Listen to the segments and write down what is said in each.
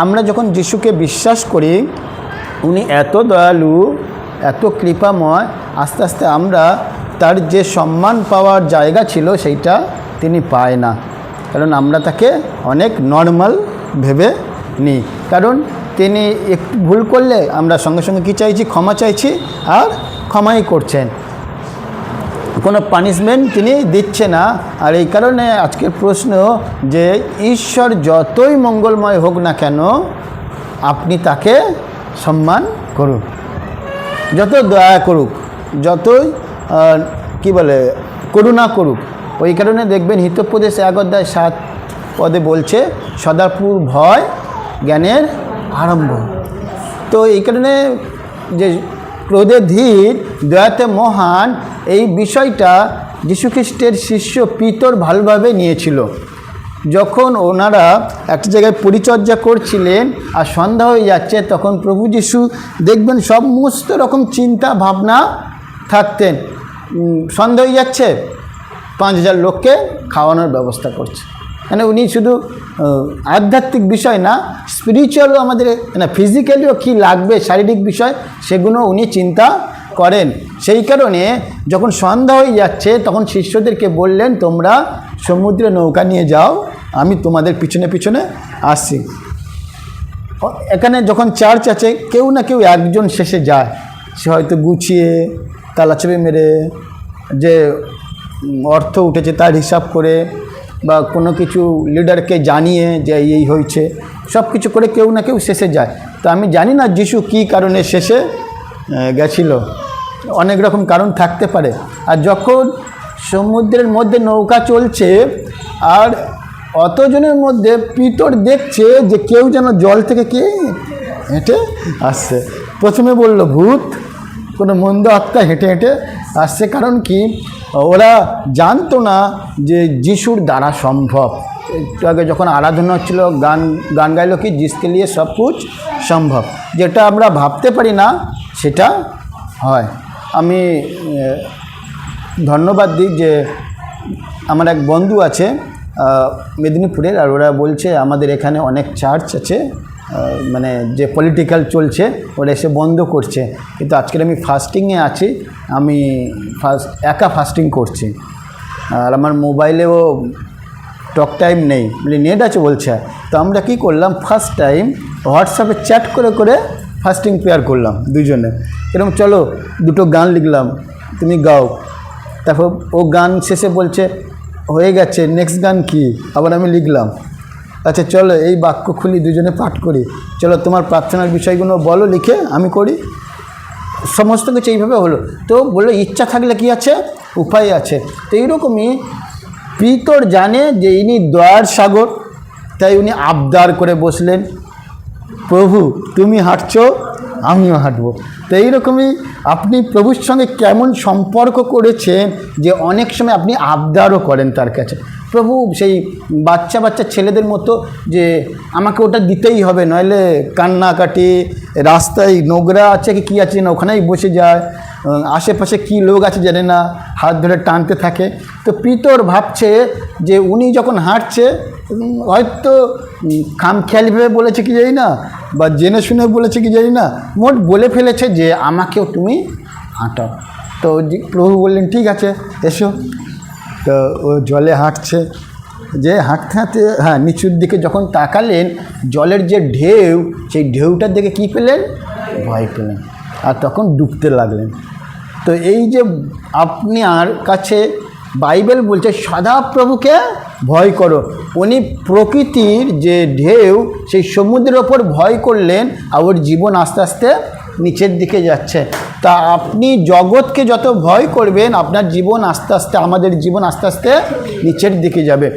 আমরা যখন যিশুকে বিশ্বাস করি, উনি এত দয়ালু, এত কৃপাময়, আস্তে আস্তে আমরা তার যে সম্মান পাওয়ার জায়গা ছিল সেইটা তিনি পায় না, কারণ আমরা তাকে অনেক নর্মাল ভেবে নিই। কারণ তিনি একটু ভুল করলে আমরা সঙ্গে সঙ্গে কী চাইছি? ক্ষমা চাইছি, আর ক্ষমাই করছেন, কোনো পানিশমেন্ট তিনি দিচ্ছে না। আর এই কারণে আজকের প্রশ্ন যে ঈশ্বর যতই মঙ্গলময় হোক না কেন, আপনি তাকে সম্মান করুন, যত দয়া করুক, যতই করুণা করুক। ওই কারণে দেখবেন হিতোপদেশ 1:7 বলছে, সদাপুর ভয় জ্ঞানের আরম্ভ। তো এই কারণে যে ক্রোধে ধীর, দয়াতে মহান, এই বিষয়টা যীশুখ্রিস্টের শিষ্য পিতর ভালোভাবে নিয়েছিল। যখন ওনারা একটা জায়গায় পরিচর্যা করছিলেন আর সন্ধ্যা হয়ে যাচ্ছে, তখন প্রভু যীশু দেখবেন সমস্ত রকম চিন্তা ভাবনা থাকতেন। সন্ধ্যা হয়ে যাচ্ছে, 5000 লোককে খাওয়ানোর ব্যবস্থা করছে। মানে উনি শুধু আধ্যাত্মিক বিষয় না, স্পিরিচুয়ালও আমাদের ফিজিক্যালিও কী লাগবে, শারীরিক বিষয়, সেগুলো উনি চিন্তা করেন। সেই কারণে যখন সন্ধ্যা হয়ে যাচ্ছে, তখন শিষ্যদেরকে বললেন, তোমরা সমুদ্রে নৌকা নিয়ে যাও, আমি তোমাদের পিছনে পিছনে আসছি। এখানে যখন চার্চ আছে, কেউ না কেউ একজন শেষে যায়, সে হয়তো গুছিয়ে তালাচাবি মেরে যে অর্থ উঠেছে তার হিসাব করে, বা কোনো কিছু লিডারকে জানিয়ে যে এই হয়েছে, সব কিছু করে কেউ না কেউ শেষে যায়। তো আমি জানি না যিশু কী কারণে শেষে গেছিল, অনেক রকম কারণ থাকতে পারে। আর যখন সমুদ্রের মধ্যে নৌকা চলছে আর অতজনের মধ্যে পিতর দেখছে যে কেউ যেন জল থেকে কে হেঁটে আসছে। প্রথমে বলল ভূত, কোনো মন্দ আত্মা হেঁটে হেঁটে আসছে। কারণ কি? ওরা জানতো না যে যিশুর দ্বারা সম্ভব। একটু আগে যখন আরাধনা হচ্ছিল, গান গাইল কি, জিসকে লিয়ে সব কুছ সম্ভব। যেটা আমরা ভাবতে পারি না সেটা হয়। আমি ধন্যবাদ দিই যে আমার এক বন্ধু আছে মেদিনীপুরের, আর ওরা বলছে আমাদের এখানে অনেক চার্চ আছে, মানে যে পলিটিক্যাল চলছে ওরা এসে বন্ধ করছে, কিন্তু আজকের আমি ফাস্টিংয়ে আছি, আমি একা ফাস্টিং করছি। আর আমার মোবাইলেও টক টাইম নেই, মানে নেট আছে বলছে। তো আমরা কি করলাম, ফার্স্ট টাইম হোয়াটসঅ্যাপে চ্যাট করে করে ফাস্টিং প্রেয়ার করলাম দুজনে। এরকম চলো দুটো গান লিখলাম, তুমি গাও। তারপর ও গান শেষে বলছে হয়ে গেছে, নেক্সট গান কি? আবার আমি লিখলাম, আচ্ছা চলো এই বাক্য খুলি, দুজনে পাঠ করি। চলো তোমার প্রার্থনার বিষয়গুলো বলো, লিখে আমি করি। সমস্ত কিছু এইভাবে হলো। তো বললো ইচ্ছা থাকলে কি আছে, উপায় আছে। তো এইরকমই পিতর জানে যে ইনি দয়ার সাগর, তাই উনি আবদার করে বসলেন, প্রভু তুমি হাঁটছো, আমিও হাঁটবো। তো এইরকমই আপনি প্রভুর সঙ্গে কেমন সম্পর্ক করেছেন যে অনেক সময় আপনি আবদারও করেন তার কাছে। প্রভু সেই বাচ্চা ছেলেদের মতো যে আমাকে ওটা দিতেই হবে, নইলে কান্নাকাটি, রাস্তায় নোংরা আছে কি আছে না ওখানেই বসে যায়, আশেপাশে কি লোক আছে জানে না, হাত ধরে টানতে থাকে। তো পিতর ভাবছে যে উনি যখন হাঁটছে, হয়তো খামখেয়ালিভাবে বলেছে কি জানি না, বা জেনে শুনে বলেছে কি জানি না, মোট বলে ফেলেছে যে আমাকেও তুমি হাঁটাও। তো প্রভু বললেন ঠিক আছে এসো। তো ও জলে হাঁটছে, যে হাঁটতে হাঁটতে নিচুর দিকে যখন তাকালেন, জলের যে ঢেউ, সেই ঢেউটার দিকে কী পেলেন? ভয় পেলেন, আর তখন ডুবতে লাগলেন। তো এই যে আপনি আর কাছে বাইবেল বলছে সদা প্রভুকে ভয় করো। উনি প্রকৃতির যে ঢেউ, সেই সমুদ্রের ওপর ভয় করলেন, আর ওর জীবন আস্তে আস্তে নিচের দিকে যাচ্ছে। তা আপনি জগৎকে যত ভয় করবেন, আপনার জীবন আস্তে আস্তে, আমাদের জীবন আস্তে আস্তে নিচের দিকে যাবে।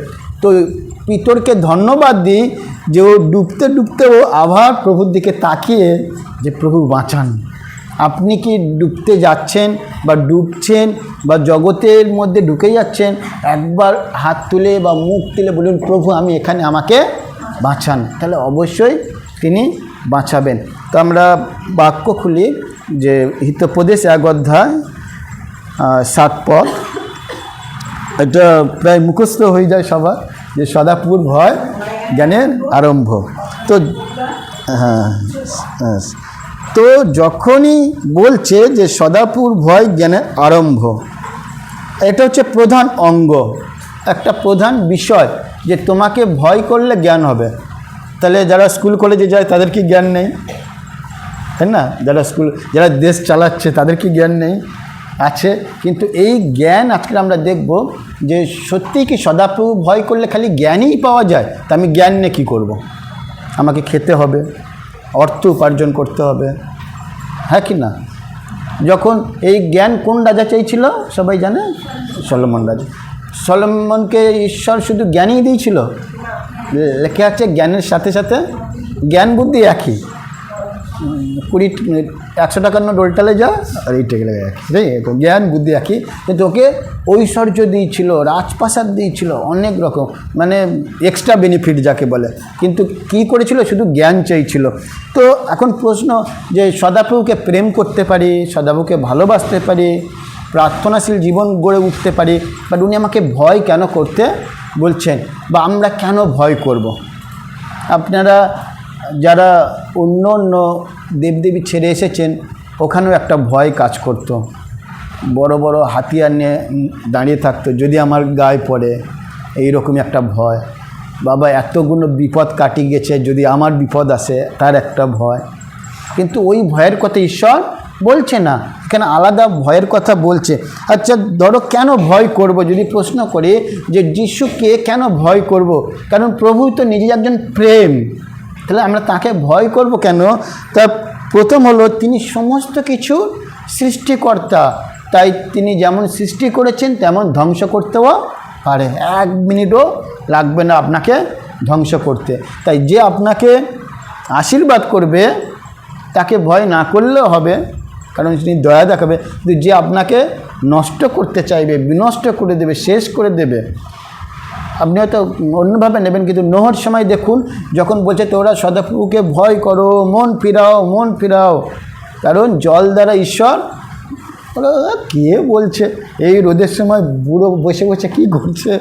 তো পিতরকে ধন্যবাদ দিই যে ও ডুবতে ডুবতে ও আবার প্রভুর দিকে তাকিয়ে যে প্রভু বাঁচান। আপনি কি ডুবতে যাচ্ছেন বা ডুবছেন বা জগতের মধ্যে ঢুকে যাচ্ছেন, একবার হাত তুলে বা মুখ তুলে বলুন, প্রভু আমি এখানে, আমাকে বাঁচান। তাহলে অবশ্যই তিনি বাঁচাবেন। তো আমরা বাক্য খুলি যে হিতোপদেশ 1:7। এটা প্রায় মুখস্থ হয়ে যায় সবার, যে সদাপুর ভয় জ্ঞানের আরম্ভ। তো হ্যাঁ, তো যখনই বলছে যে সদাপুর ভয় জ্ঞানের আরম্ভ, এটা হচ্ছে প্রধান অঙ্গ, একটা প্রধান বিষয়, যে তোমাকে ভয় করলে জ্ঞান হবে। তাহলে যারা স্কুল কলেজে যায় তাদের কি জ্ঞান নেই? তাই না? যারা দেশ চালাচ্ছে তাদের কি জ্ঞান নেই? আছে। কিন্তু এই জ্ঞান আজকে আমরা দেখব যে সত্যিই কি সদাপ্রভু ভয় করলে খালি জ্ঞানই পাওয়া যায়? তা আমি জ্ঞান নিয়ে কী করবো? আমাকে খেতে হবে, অর্থ উপার্জন করতে হবে, হ্যাঁ কি না? যখন এই জ্ঞান কোন রাজা চাইছিল সবাই জানে? সলোমন রাজা। সলোমনকে ঈশ্বর শুধু জ্ঞানই দিয়েছিল? লেখা আছে জ্ঞানের সাথে সাথে জ্ঞান বুদ্ধি একই। 100 টাকার নোট উল্টালে যা আর এইটা গেলে একই, তাই জ্ঞান বুদ্ধি একই। কিন্তু ওকে ঐশ্বর্য দিয়েছিল, রাজপ্রাসাদ দিয়েছিল, অনেক রকম মানে এক্সট্রা বেনিফিট যাকে বলে, কিন্তু কি করেছিল? শুধু জ্ঞান চাইছিল। তো এখন প্রশ্ন যে সদাপ্রভুকে প্রেম করতে পারি, সদাপ্রভুকে ভালোবাসতে পারি, প্রার্থনাশীল জীবন গড়ে উঠতে পারি, বাট উনি আমাকে ভয় কেন করতে বলছেন, বা আমরা কেন ভয় করব? আপনারা যারা অন্য অন্য দেবদেবী ছেড়ে এসেছেন, ওখানেও একটা ভয় কাজ করত, বড় বড় হাতিয়ার নিয়ে দাঁড়িয়ে থাকতো, যদি আমার গায়ে পড়ে, এইরকমই একটা ভয়। বাবা এতগুলো বিপদ কাটিয়ে গেছে, যদি আমার বিপদ আসে তার একটা ভয়। কিন্তু ওই ভয়ের কথা ঈশ্বর বলছে না, এখানে আলাদা ভয়ের কথা বলছে। আচ্ছা ধরো কেন ভয় করব, যদি প্রশ্ন করি যে যিশুকে কেন ভয় করব? কারণ প্রভু তো নিজে একজন প্রেম, তাহলে আমরা তাকে ভয় করব কেন? তা প্রথম হলো তিনি সমস্ত কিছু সৃষ্টিকর্তা, তাই তিনি যেমন সৃষ্টি করেছেন তেমন ধ্বংস করতেও পারে। 1 মিনিটও লাগবে না আপনাকে ধ্বংস করতে। তাই যে আপনাকে আশীর্বাদ করবে তাকে ভয় না করলেও হবে, কারণ তিনি দয়া দেখাবে। কিন্তু যে আপনাকে নষ্ট করতে চাইবে, বিনষ্ট করে দেবে, শেষ করে দেবে, আপনি হয়তো অন্যভাবে নেবেন। কিন্তু নোহর সময় দেখুন, যখন বলছে তোরা সদাপ্রভুকে ভয় করো, মন ফিরাও, মন ফিরাও, কারণ জল দ্বারা ঈশ্বর। কে বলছে এই রোদের সময় বুড়ো বসে বসে কী করছে,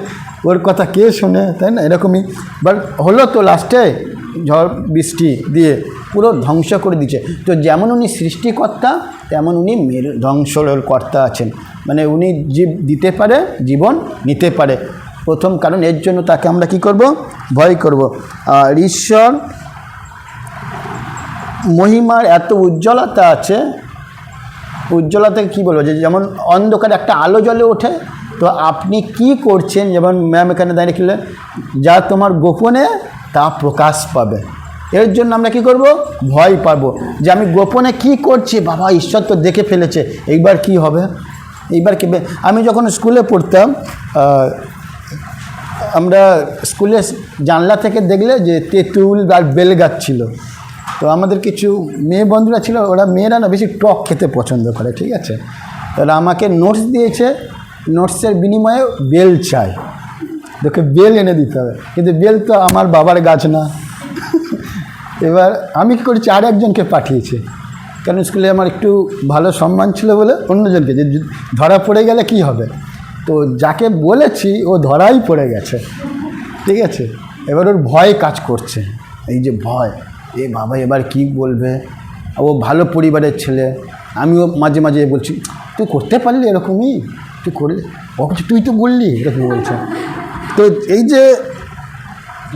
ওর কথা কে শোনে, তাই না? এরকমই বাট হলো তো লাস্টে ঝড় বৃষ্টি দিয়ে পুরো ধ্বংস করে দিচ্ছে। তো যেমন উনি সৃষ্টিকর্তা তেমন উনি ধ্বংসের কর্তা আছেন, মানে উনি জীব দিতে পারে, জীবন নিতে পারে। প্রথম কারণ এর জন্য তাকে আমরা কি করব? ভয় করব। আর ঈশ্বর মহিমার এত উজ্জ্বলতা আছে, উজ্জ্বলতাকে কী বলবো, যে যেমন অন্ধকারে একটা আলো জ্বলে ওঠে, তো আপনি কি করছেন, যেমন ম্যাম এখানে দাঁড়িয়ে খেলে, যা তোমার গোপনে তা প্রকাশ পাবে। এর জন্য আমরা কি করব? ভয় পাবো, যে আমি গোপনে কি করছি, বাবা ঈশ্বর তো দেখে ফেলেছে, এইবার কি হবে, এইবার কি। আমি যখন স্কুলে পড়তাম, আমরা স্কুলে জানলা থেকে দেখলে যে তেঁতুল আর বেল গাছ ছিল, তো আমাদের কিছু মেয়ে বন্ধুরা ছিল, ওরা মেয়েরা না বেশি টক খেতে পছন্দ করে, ঠিক আছে? তাহলে আমাকে নোটস দিয়েছে, নোটসের বিনিময়ে বেল চাই, তোকে বেল এনে দিতে হবে, কিন্তু বেল তো আমার বাবার গাছ না। এবার আমি কী করেছি, আর একজনকে পাঠিয়েছি, কারণ স্কুলে আমার একটু ভালো সম্মান ছিল বলে, অন্যজনকে, যে ধরা পড়ে গেলে কি হবে। তো যাকে বলেছি ও ধরাই পড়ে গেছে, ঠিক আছে? এবার ওর ভয় কাজ করছে, এই যে ভয়, এ বাবা এবার কি বলবে, ও ভালো পরিবারের ছেলে। আমিও মাঝে মাঝে বলছি, তুই করতে পারলি এরকমই, তুই করলি, ও তুই তো বললি, এরকম বলছে। তো এই যে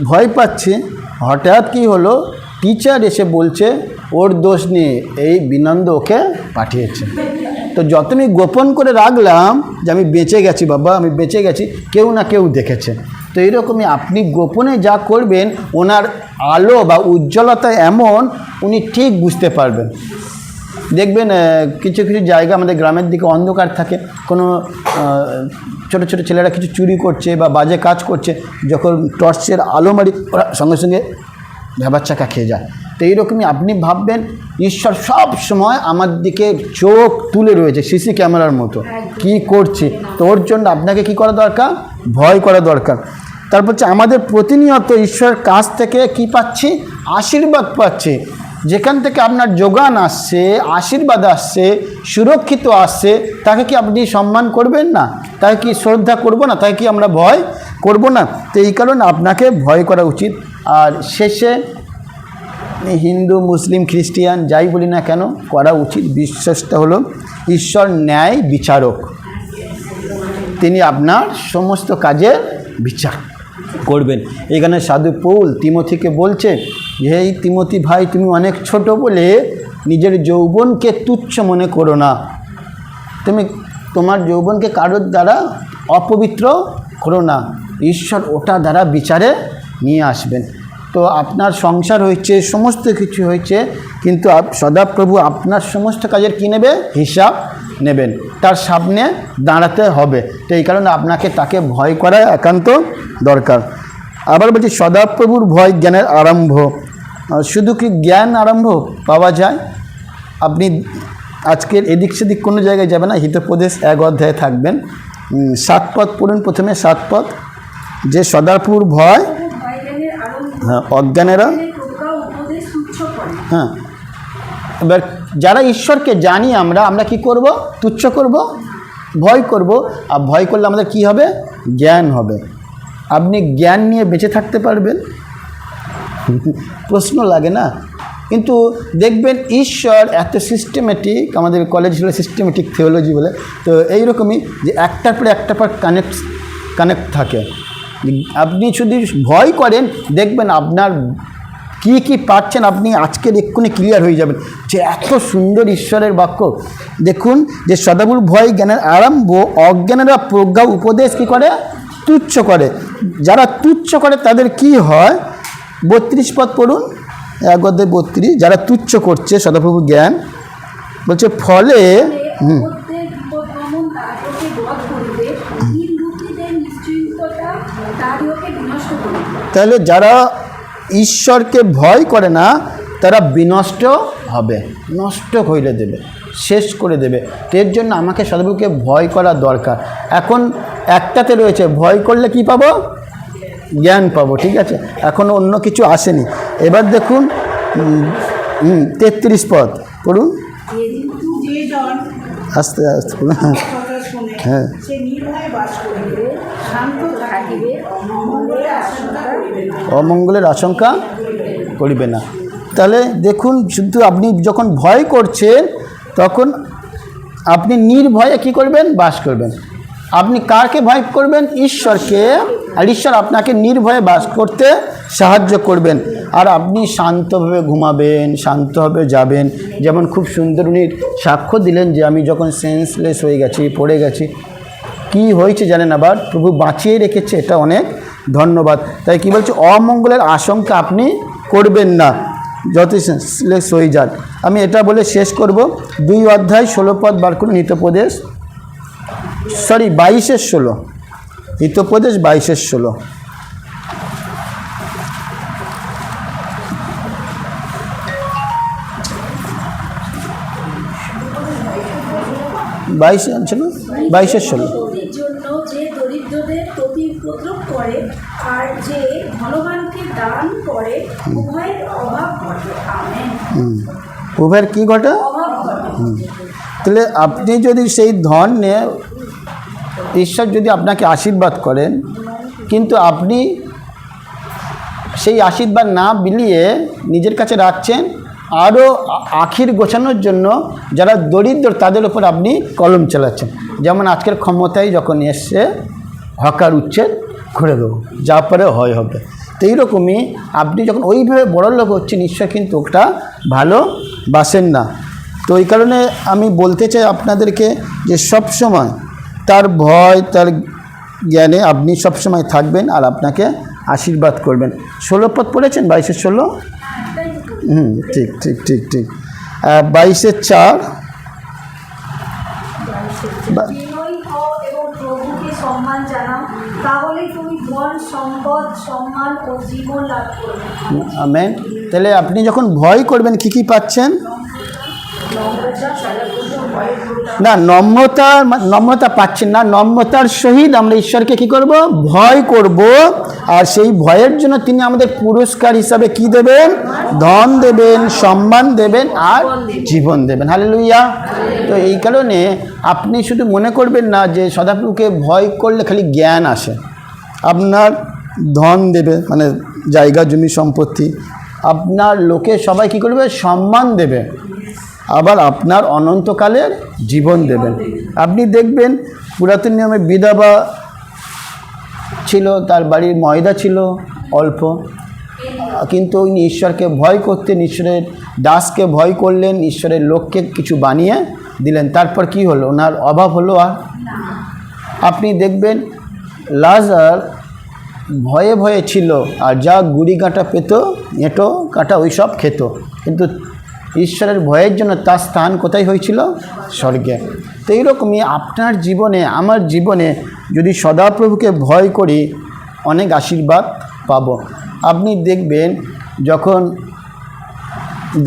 ভয় পাচ্ছে, হঠাৎ কি হলো, টিচার এসে বলছে ওর দোষ নেই, এই বিনন্দ ওকে পাঠিয়েছে। তো যতই গোপন করে রাখলাম যে আমি বেঁচে গেছি, বাবা আমি বেঁচে গেছি, কেউ না কেউ দেখেছে। তো এইরকমই আপনি গোপনে যা করবেন, ওনার আলো বা উজ্জ্বলতা এমন, উনি ঠিক বুঝতে পারবেন। দেখবেন কিছু কিছু জায়গা আমাদের গ্রামের দিকে অন্ধকার থাকে, কোনো ছোটো ছোটো ছেলেরা কিছু চুরি করছে বা বাজে কাজ করছে, যখন টর্চের আলো মারি ওরা সঙ্গে সঙ্গে ভ্যাবাচ্চাকা খেয়ে যায়। তো এইরকমই আপনি ভাববেন ঈশ্বর সব সময় আমার দিকে চোখ তুলে রয়েছে সিসি ক্যামেরার মতো, কি করছে। তো ওর জন্য আপনাকে কি করা দরকার? ভয় করা দরকার। তারপর হচ্ছে আমাদের প্রতিনিয়ত ঈশ্বরের কাছ থেকে কি পাচ্ছি? আশীর্বাদ পাচ্ছি। যেখান থেকে আপনার যোগান আসছে, আশীর্বাদ আসছে, সুরক্ষিত আসছে, তাকে কি আপনি সম্মান করবেন না? তাই কি শ্রদ্ধা করব না, তাই কি আমরা ভয় করব না? তো এই কারণে আপনাকে ভয় করা উচিত। আর শেষে হিন্দু, মুসলিম, খ্রিস্টিয়ান যাই বলি না কেন, করা উচিত বিশ্বাসটা হলো ঈশ্বর ন্যায় বিচারক, তিনি আপনার সমস্ত কাজের বিচার করবেন। এখানে সাধু পৌল তিমথিকে বলছে যে এই তিমথি ভাই, তুমি অনেক ছোট বলে নিজের যৌবনকে তুচ্ছ মনে করো না, তুমি তোমার যৌবনকে কারোর দ্বারা অপবিত্র করো না, ঈশ্বর ওটা দ্বারা বিচারে নিয়ে আসবেন। তো আপনার সংসার হয়েছে, সমস্ত কিছু হয়েছে, কিন্তু সদাপ্রভু আপনার সমস্ত কাজের কী নেবে? হিসাব নেবেন, তার সামনে দাঁড়াতে হবে। তো এই কারণে আপনাকে তাকে ভয় করা একান্ত দরকার। আবার বলছি, সদাপ্রভুর ভয় জ্ঞানের আরম্ভ। শুধু কি জ্ঞান আরম্ভ পাওয়া যায়? আপনি আজকের এদিক সেদিক কোনো জায়গায় যাবেন না, হিতোপদেশ 1 অধ্যায়ে থাকবেন, 7 পদ পড়ুন। প্রথমে 7 পদ, যে সদাপ্রভুর ভয় হ্যাঁ অজ্ঞানেরা হ্যাঁ। এবার যারা ঈশ্বরকে জানি আমরা কি করব? তুচ্ছ করব, ভয় করব। আর ভয় করলে আমাদের কি হবে? জ্ঞান হবে। আপনি জ্ঞান নিয়ে বেঁচে থাকতে পারবেন? প্রশ্ন লাগে না? কিন্তু দেখবেন ঈশ্বর এত সিস্টেমেটিক, আমাদের কলেজ হলো সিস্টেমেটিক থিওলজি বলে, তো এইরকমই যে একটার পর একটা পর কানেক্ট থাকে। আপনি যদি ভয় করেন, দেখবেন আপনার কি কি পাচ্ছেন আপনি আজকের এক্ষুনি ক্লিয়ার হয়ে যাবেন যে এত সুন্দর ঈশ্বরের বাক্য। দেখুন যে সদাপ্রভুর ভয় জ্ঞানের আরম্ভ, অজ্ঞানেরা প্রজ্ঞা উপদেশ কী করে? তুচ্ছ করে। যারা তুচ্ছ করে তাদের কি হয়? 32 পদ পড়ুন, 1 অধ্যায় 32। যারা তুচ্ছ করছে সদাপ্রভুর জ্ঞান, বলছে ফলে তাহলে যারা ঈশ্বরকে ভয় করে না তারা বিনষ্ট হবে, নষ্ট করে দেবে, শেষ করে দেবে। এর জন্য আমাকে সদাপ্রভুকে ভয় করা দরকার। এখন একটাতে রয়েছে, ভয় করলে কি পাবো? জ্ঞান পাবো, ঠিক আছে? এখনও অন্য কিছু আসেনি। এবার দেখুন 33 পদ পড়ুন, আস্তে আস্তে পড়ুন। হ্যাঁ, অমঙ্গলের আশঙ্কা করিবে না। তাহলে দেখুন, শুধু আপনি যখন ভয় করছেন তখন আপনি নির্ভয়ে কি করবেন? বাস করবেন। আপনি কাকে ভয় করবেন? ঈশ্বরকে। আর ঈশ্বর আপনাকে নির্ভয়ে বাস করতে সাহায্য করবেন। আর আপনি শান্তভাবে ঘুমাবেন, শান্তভাবে যাবেন। যেমন খুব সুন্দর উনি সাক্ষ্য দিলেন যে আমি যখন সেন্সলেস হয়ে গেছি, পড়ে গেছি, কি হয়েছে জানেন, আবার প্রভু বাঁচিয়ে রেখেছে, এটা অনেক ধন্যবাদ। তাই কি বলছে? অমঙ্গলের আশঙ্কা আপনি করবেন না যত সেন্সলেস হয়ে যান। আমি এটা বলে শেষ করব। 2 অধ্যায় 16 পদ বার করুন, হিতোপদেশ 22-16, হিতোপদেশ 22-16। 22 আনছে না, 22-16। উভয়ের কি ঘটে? তাহলে আপনি যদি সেই ধন নিয়ে, ঈশ্বর যদি আপনাকে আশীর্বাদ করেন, কিন্তু আপনি সেই আশীর্বাদ না বিলিয়ে নিজের কাছে রাখছেন, আরও আখির গোছানোর জন্য যারা দরিদ্র তাদের উপর আপনি কলম চালাচ্ছেন। যেমন আজকের ক্ষমতায় যখন এসছে হকার উচ্ছেদ করে দেবো, যা পরে হয় হবে। তো এইরকমই আপনি যখন ওইভাবে বড় লোক হচ্ছেন, ঈশ্বর কিন্তু ওটা ভালোবাসেন না। তো ওই কারণে আমি বলতে চাই আপনাদেরকে যে সবসময় তার ভয়, তার জ্ঞানে আপনি সবসময় থাকবেন, আর আপনাকে আশীর্বাদ করবেন। 16 পদ পড়েছেন, 22-16। ঠিক ঠিক ঠিক ঠিক। 22-4। আমেন। তাহলে আপনি যখন ভয় করবেন কি কি পাচ্ছেন? না নম্রতা পাচ্ছেন না, নম্রতার সহিত আমরা ঈশ্বরকে কি করব, ভয় করব। আর সেই ভয়ের জন্য তিনি আমাদের পুরস্কার হিসাবে কি দেবেন, ধন দেবেন, সম্মান দেবেন আর জীবন দেবেন। হালেলুয়া। তো এই কারণে আপনি শুধু মনে করবেন না যে সদাপ্রভুকে ভয় করলে খালি জ্ঞান আসে, আপনার ধন দেবে, মানে জায়গা জমি সম্পত্তি, আপনার লোকে সবাই কি করবে, সম্মান দেবে, আবার আপনার অনন্তকালের জীবন দেবেন। আপনি দেখবেন পুরাতন নিয়মে বিধবা ছিল, তার বাড়ির ময়দা ছিল অল্প, কিন্তু উনি ঈশ্বরকে ভয় করতেন, ঈশ্বরের দাসকে ভয় করলেন, ঈশ্বরের লোককে কিছু বানিয়ে দিলেন। তারপর কি হলো, ওনার অভাব হলো। আর আপনি দেখবেন লাজার ভয়ে ভয়ে ছিল, আর যা গুড়ি কাঁটা পেত, এঁটো কাঁটা ওই সব খেত, কিন্তু ঈশ্বরের ভয়ের জন্য তার স্থান কোথায় হয়েছিল, স্বর্গে। তো এইরকমই আপনার জীবনে, আমার জীবনে যদি সদাপ্রভুকে ভয় করি, অনেক আশীর্বাদ পাবো। আপনি দেখবেন যখন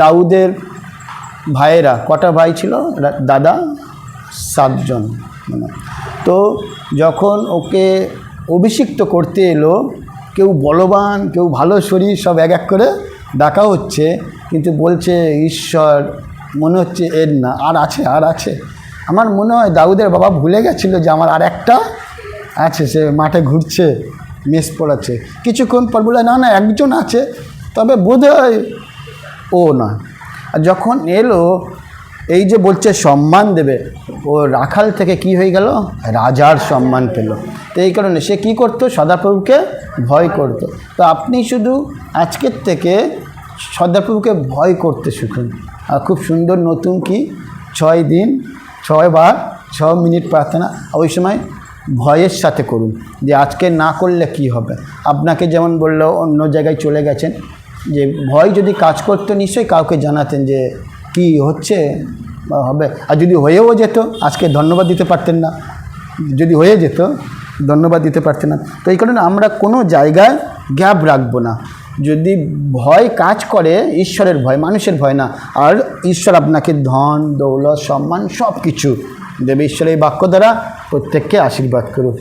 দাউদের ভাইয়েরা, কটা ভাই ছিল দাদা, 7 জন, তো যখন ওকে অভিষিক্ত করতে এলো, কেউ বলবান, কেউ ভালো শরীর, সব এক এক করে ডাকা হচ্ছে, কিন্তু বলছে ঈশ্বর মনে হচ্ছে এর না, আর আছে। আমার মনে হয় দাউদের বাবা ভুলে গেছিলো যে আমার আর একটা আছে, সে মাঠে ঘুরছে, মেস পড়াচ্ছে। কিছুক্ষণ পর বলে না একজন আছে, তবে বোধহয় ও না। আর যখন এলো, এই যে বলছে সম্মান দেবে, ও রাখাল থেকে কি হয়ে গেল, রাজার সম্মান পেল। তো এই কারণে সে কি করতো, সদাপ্রভুকে ভয় করতো। তো আপনি শুধু আজকের থেকে সদাপ্রভুকে ভয় করতে শিখুন। আর খুব সুন্দর নতুন কি 6 দিন 6 বার 6 মিনিট প্রার্থনা, ওই সময় ভয়ের সাথে করুন, যে আজকে না করলে কি হবে। আপনাকে যেমন বললো অন্য জায়গায় চলে গেছেন, যে ভয় যদি কাজ করতো নিশ্চয়ই কাউকে জানাতেন যে কি হচ্ছে বা হবে। আর যদি হয়েও যেত, আজকে ধন্যবাদ দিতে পারতেন না, যদি হয়ে যেত ধন্যবাদ দিতে পারতেন না। তো এই কারণে আমরা কোনো জায়গায় গ্যাপ রাখবো না। যদি ভয় কাজ করে, ঈশ্বরের ভয়, মানুষের ভয় না, আর ঈশ্বর আপনাকে ধন দৌলত সম্মান সব কিছু দেবে। ঈশ্বরের এই বাক্য দ্বারা প্রত্যেককে আশীর্বাদ করুন।